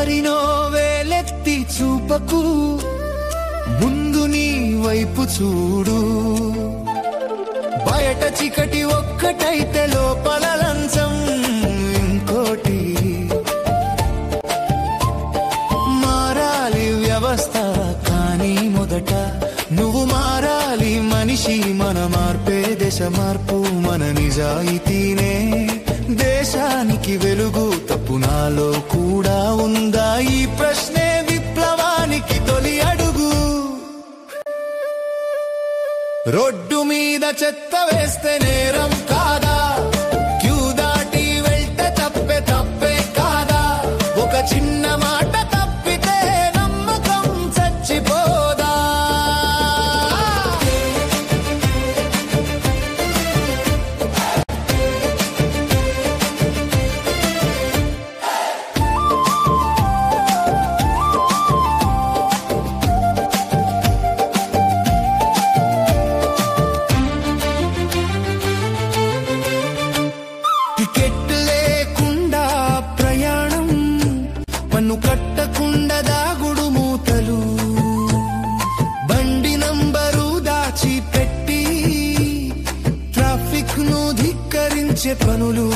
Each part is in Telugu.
ఎవరినో వేలెత్తి చూపకు, ముందు నీ వైపు చూడు. బయట చీకటి ఒక్కటైతే లోపల లంచం ఇంకోటి. మారాలి వ్యవస్థ కానీ మొదట నువ్వు మారాలి మనిషి. మన మార్పే దేశ మార్పు, మన నిజాయితీనే దేశానికి వెలుగు. తప్పు నాలో కూడా ఉందా? ఈ ప్రశ్నే విప్లవానికి తొలి అడుగు. రోడ్డు మీద చెత్త వేస్తే నేరం కాదా? క్యూ దాటి వెళ్తే తప్పే కాదా? ఒక చిన్న మాట తప్పితే నమ్మకం చచ్చిపోదా? టికెట్ లేకుండా ప్రయాణం, పన్ను కట్టకుండా దాగుడు మూతలు, బండి నంబరు దాచిపెట్టి ట్రాఫిక్ ను ధిక్కరించే పనులు,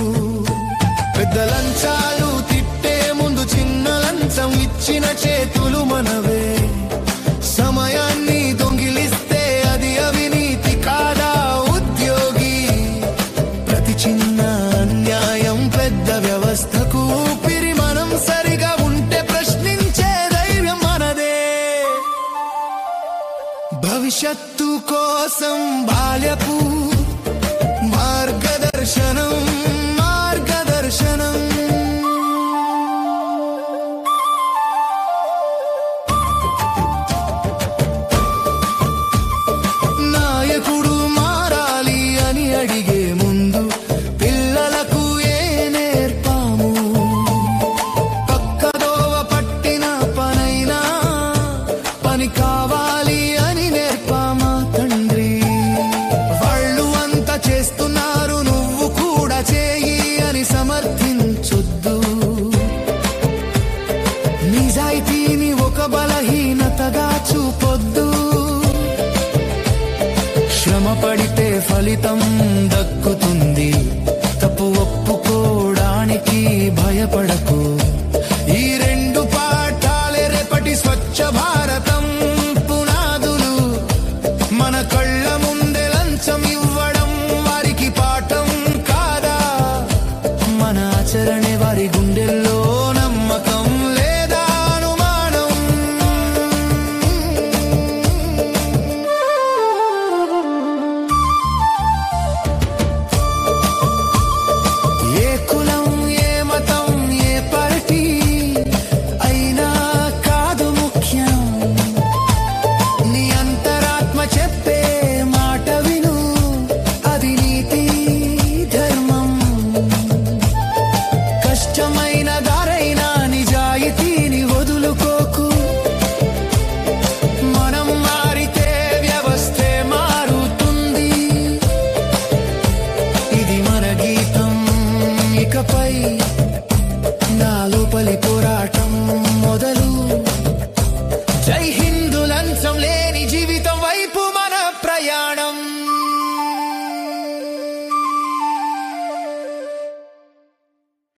పెద్ద లంచాలు తిట్టే ముందు చిన్న లంచం ఇచ్చిన చేతులు మనవే. సమయాన్ని దొంగిలిస్తే అది అవినీతి కాదా? ఉద్యోగి ప్రతి చిన్న అన్యాయం పెద్ద వ్యవస్థకు ఊపిరి. మనం సరిగా ఉంటే ప్రశ్నించే ధైర్యం మనదే. భవిష్యత్తు కోసం బాల్యపు మార్గదర్శనం మార్గదర్శనం. నాయకుడు మారాలి అని అడిగే ముందు పిల్లలకు ఏ నేర్పాము? పక్కదోవ పట్టిన పనైనా పని కావాలి అని నేర్పామా తండ్రి? వాళ్ళు అంతా చేస్తున్నారు నువ్వు కూడా చేయి అని సమర్థించొద్దు. నిజాయితీని ఒక బలహీనతగా చూపొద్దు. శ్రమ పడితే ఫలితం దక్కుతుంది.